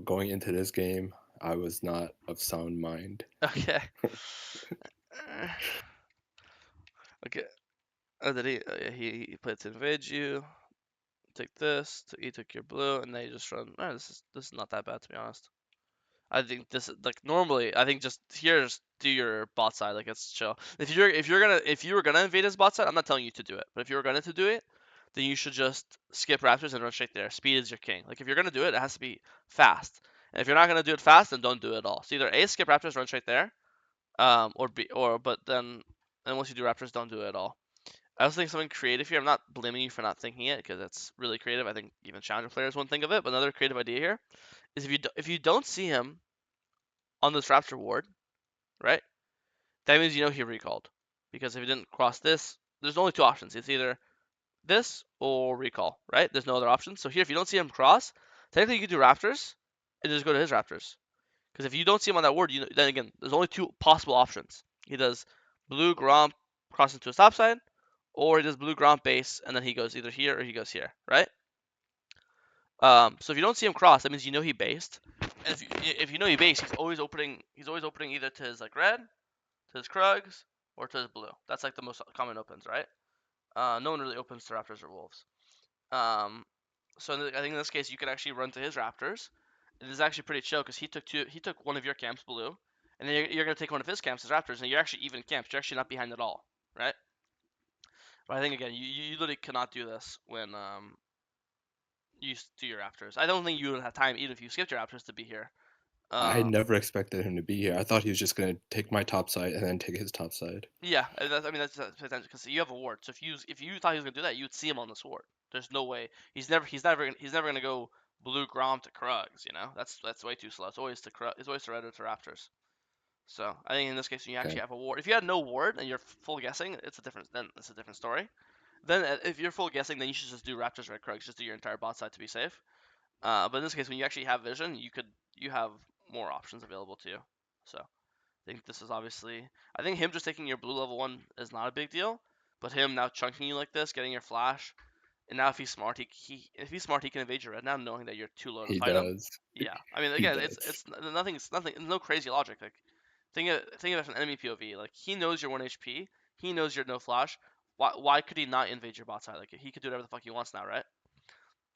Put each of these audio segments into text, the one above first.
going into this game, I was not of sound mind. Okay. Uh, Okay. Oh, did he? Yeah, he played to invade you. Take this. He took your blue, and then you just run. This is not that bad, to be honest. I think this like normally I think just here just do your bot side, like it's chill. If you were gonna invade his bot side, I'm not telling you to do it, but if you were gonna to do it, then you should just skip Raptors and run straight there. Speed is your king. Like if you're gonna do it, it has to be fast. And if you're not gonna do it fast, then don't do it at all. So either A, skip Raptors, run straight there, or B, or but then once you do Raptors, don't do it at all. I also think something creative here. I'm not blaming you for not thinking it because it's really creative. I think even challenger players won't think of it. But another creative idea here is if you don't see him on this Raptor ward, right? That means you know he recalled. Because if he didn't cross this, there's only two options. It's either this or recall, right? There's no other option. So here, if you don't see him cross, technically you could do Raptors and just go to his Raptors. Because if you don't see him on that ward, then again, there's only two possible options. He does blue Gromp cross into a stop side, or he does blue Gromp base and then he goes either here or he goes here, right? So if you don't see him cross, that means you know he based. And if you know he based, he's always opening. He's always opening either to his like red, to his Krugs, or to his blue. That's like the most common opens, right? No one really opens to Raptors or Wolves. Um, so I think in this case you could actually run to his Raptors. It is actually pretty chill because he took one of your camps blue, and then you're gonna take one of his camps as Raptors, and you're actually even camps. You're actually not behind at all, right? But I think again, you literally cannot do this when you do your Raptors. I don't think you would have time even if you skipped your Raptors to be here. I Um, never expected him to be here. I thought he was just gonna take my top side and then take his top side. Yeah, I mean that's potential because you have a ward. So if you thought he was gonna do that, you'd see him on this ward. There's no way he's never gonna go blue Grom to Krugs. You know that's way too slow. It's always to Krug. It's always to Red or to Raptors. So I think in this case, when you Okay. actually have a ward, if you had no ward and you're full guessing, it's a different story. Then if you're full guessing, then you should just do Raptors Red Krugs. Just do your entire bot side to be safe. But in this case, when you actually have vision, you have more options available to you. So think this is obviously. I think him just taking your blue level one is not a big deal, but him now chunking you like this, getting your flash, and now if he's smart, if he's smart, he can evade your red now, knowing that you're too low to He fight him. does. Yeah, I mean, He again, does. it's nothing, no crazy logic. Like think of it from an enemy POV. Like he knows you're 1 HP, he knows you're no flash. Why could he not invade your bot side? Like he could do whatever the fuck he wants now, right?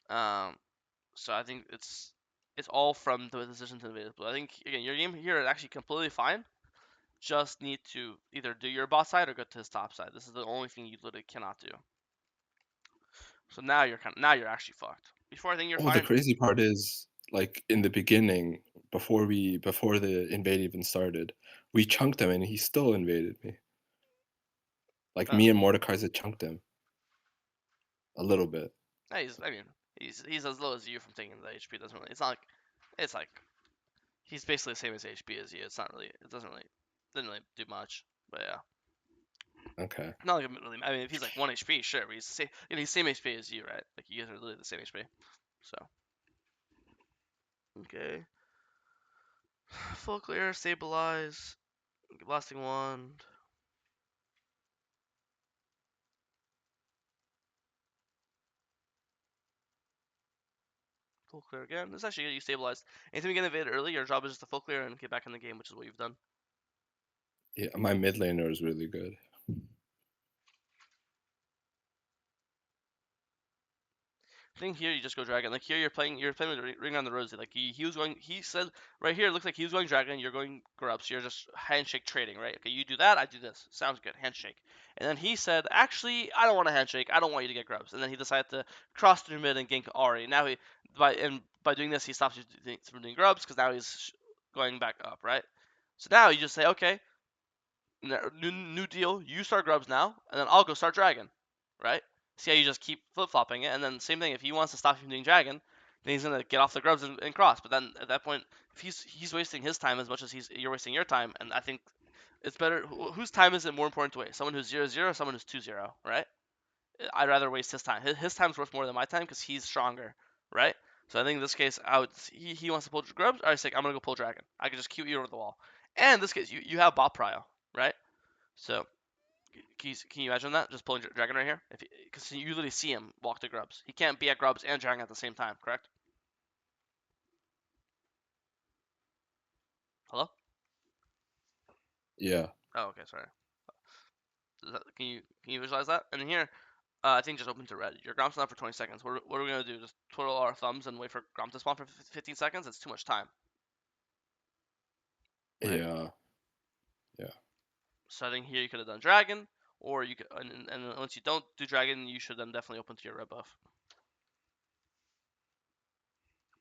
Um, so I think it's all from the decision to invade his blue. I think again, your game here is actually completely fine, just need to either do your bot side or go to his top side. This is the only thing you literally cannot do. So now you're actually fucked. Before I think you're Oh, the fine. crazy part is, like, in the beginning, before the invade even started, we chunked him and he still invaded me. Like, Uh, me and Mordekaiser chunked him a little bit. I mean he's as low as you from taking the HP. Doesn't really. It's not like it's like he's basically the same as HP as you. It's not really. It doesn't really do much. But yeah, Okay. not like really. I mean, if he's like 1 HP, sure, but he's same HP as you, right? Like you guys are literally the same HP. So okay, full clear, stabilize, blasting wand. Full clear again. This is actually good. You stabilized. Anytime you get invaded early, your job is just to full clear and get back in the game, which is what you've done. Yeah, my mid laner is really good. I think here you just go dragon. Like here you're playing with Ring on the Rosie. Like he was going. He said right here it looks like he was going dragon. You're going grub. So you're just handshake trading, right? Okay, you do that. I do this. Sounds good. Handshake. And then he said, actually, I don't want a handshake. I don't want you to get grubs. And then he decided to cross through mid and gank Ari. Now by doing this he stops you from doing grubs because now he's going back up, right? So now you just say, okay, new deal. You start grubs now, and then I'll go start dragon, right? See how you just keep flip flopping it, and then same thing. If he wants to stop you from doing dragon, then he's gonna get off the grubs and cross. But then at that point, if he's wasting his time as much as you're wasting your time, and I think it's better. Whose time is it more important to waste? Someone who's 0-0, or someone who's 2-0, right? I'd rather waste his time. His time's worth more than my time because he's stronger, right? So I think in this case, he wants to pull grubs. Alright, sick. I'm gonna go pull dragon. I can just cue you over the wall. And in this case, you have bot prio, right? So can you imagine that? Just pulling Dragon right here? Because you literally see him walk to Grubs. He can't be at Grubs and Dragon at the same time, correct? Hello? Yeah. Oh, okay, sorry. Can you visualize that? And here, I think just open to red. Your Grom's not for 20 seconds. What are we gonna do? Just twiddle our thumbs and wait for Grom to spawn for 15 seconds? It's too much time, right? Yeah. Yeah. So I think here you could have done dragon, or you could, and once you don't do dragon, you should then definitely open to your red buff.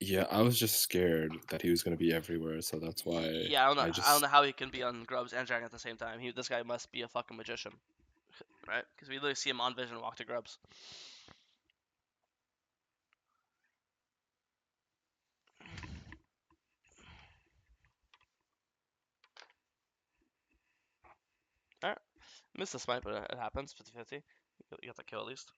Yeah, I was just scared that he was gonna be everywhere, so that's why Yeah, I don't know. I I don't just know how he can be on grubs and dragon at the same time. This guy must be a fucking magician, right? Because we literally see him on vision walk to grubs. All right, missed the smite, but it happens. 50-50. You got the kill at least.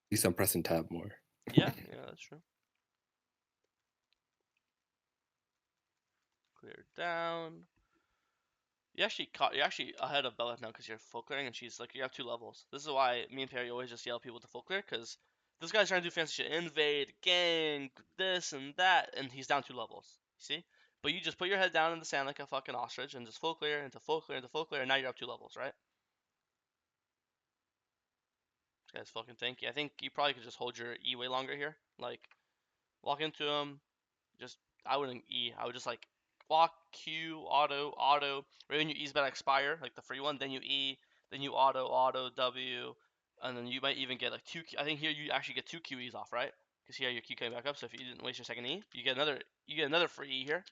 at least I'm pressing tab more. Yeah, yeah, that's true. Clear down. You're actually ahead of Belveth now because you're full clearing, and she's like you have 2 levels. This is why me and Perry always just yell people to full clear because this guy's trying to do fancy shit, invade, gang, this and that, and he's down 2 levels. You see? But you just put your head down in the sand like a fucking ostrich and just full clear into full clear into full clear, and now you're up 2 levels, right? This guy's fucking tanky. I think you probably could just hold your E way longer here. Like walk into him, just I wouldn't E. I would just like walk Q auto. Right when your E's about to expire, like the free one, then you E, then you auto W, and then you might even get like two. I think here you actually get two QEs off, right? Because here your Q came back up. So if you didn't waste your second E, you get another free E here,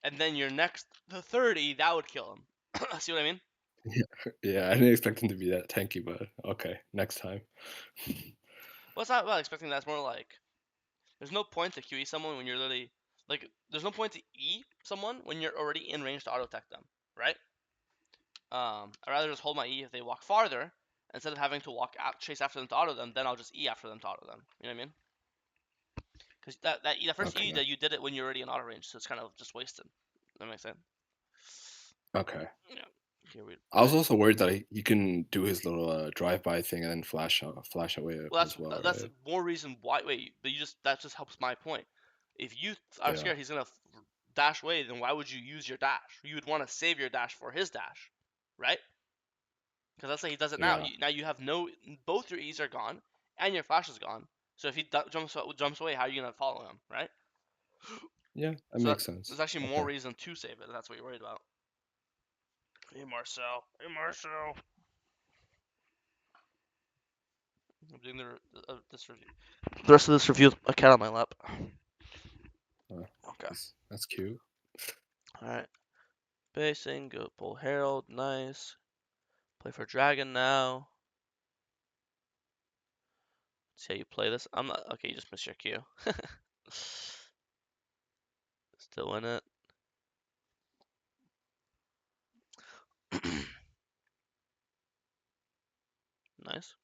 and then your next the third E that would kill him. See what I mean? Yeah, yeah, I didn't expect him to be that tanky, but okay, next time. Well, it's not about expecting that. It's more like there's no point to QE someone when you're literally like there's no point to E someone when you're already in range to auto tech them, right? I'd rather just hold my E if they walk farther instead of having to chase after them to auto them. Then I'll just E after them to auto them. You know what I mean? Because that first E Okay. that you did it when you're already in auto range, so it's kind of just wasted. That makes sense. Okay. Yeah. Here we I was right. also worried that he can do his little drive-by thing and then flash away Well, as well, that's right? more reason why. Wait, but that just helps my point. If you are Yeah. scared he's gonna dash away, then why would you use your dash? You would want to save your dash for his dash, right? Because let's say he does it now. Yeah. Now you have no, both your E's are gone, and your flash is gone. So if he jumps away, how are you gonna follow him, right? Yeah, that So makes there's sense. actually more Okay. reason to save it. If that's what you're worried about. Hey Marcel. Hey Marcel. I'm doing this review. The rest of this review, a cat on my lap. Uh, Okay. that's cute. All right. Basing. Go pull Herald. Nice. Play for Dragon now. See how you play this. I'm not okay. You just missed your Q. Still in it. Nice.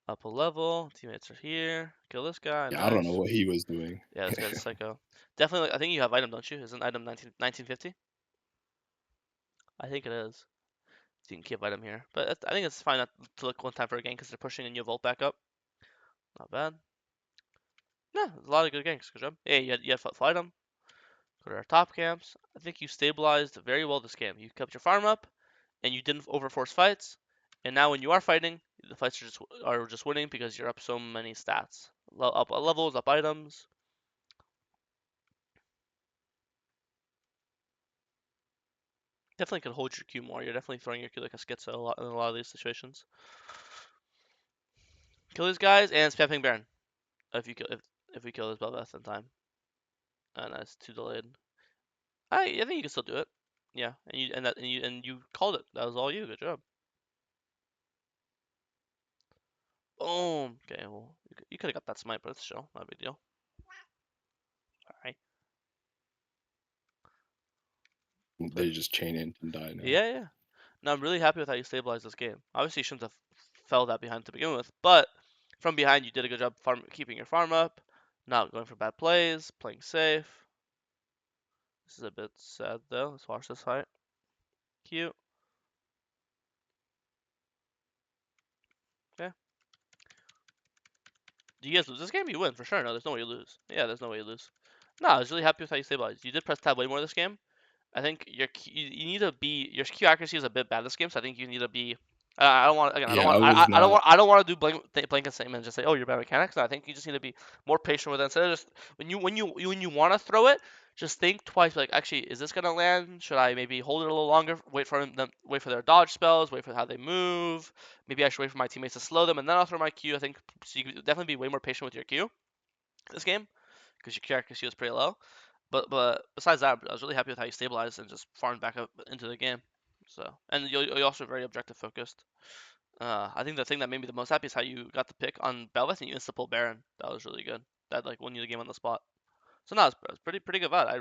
Up a level. Teammates are here. Kill this guy. Yeah, I don't know Nice. what he was doing. Yeah, this guy's psycho. Definitely. I think you have item, don't you? Isn't item 1950? I think it is. So you can keep item here. But I think it's fine not to look one time for a gank because they're pushing and you volt back up. Not bad. Yeah, there's a lot of good ganks. Good job. Hey, you had full item. Go to our top camps. I think you stabilized very well this game. You kept your farm up, and you didn't overforce fights. And now when you are fighting, the fights are just winning because you're up so many stats. Up levels, up items. Definitely could hold your Q more. You're definitely throwing your Q like a schizo in a lot of these situations. Kill these guys and spam ping Baron. If we kill this Belveth in time. And that's too delayed. I think you can still do it. Yeah, and you called it. That was all you. Good job. Boom. Okay, well you could have got that smite, but it's chill. Not a big deal. All right. They just chain in and die now. Yeah, yeah. No, I'm really happy with how you stabilized this game. Obviously, you shouldn't have fell that behind to begin with, but From behind, you did a good job keeping your farm up, not going for bad plays, playing safe. This is a bit sad though. Let's watch this fight. Cute. Yeah. Do you guys lose this game? You win for sure. No, there's no way you lose. Yeah, there's no way you lose. No, I was really happy with how you stabilized. You did press tab way more this game. I think you need to be your Q accuracy is a bit bad this game, so I think you need to be. I don't want again. Yeah, I was not. I don't want to do blanket statement and just say, oh, you're bad mechanics. No, I think you just need to be more patient with it. Instead of just when you want to throw it, just think twice. Like, actually, is this gonna land? Should I maybe hold it a little longer? Wait for their dodge spells. Wait for how they move. Maybe I should wait for my teammates to slow them, and then I'll throw my Q. I think so. You could definitely be way more patient with your Q this game because your Q accuracy was pretty low. But besides that, I was really happy with how you stabilized and just farmed back up into the game. So and you're also very objective focused. I think the thing that made me the most happy is how you got the pick on Belveth and you insta pull Baron. That was really good. That like won you the game on the spot. So no, it's pretty good VOD. I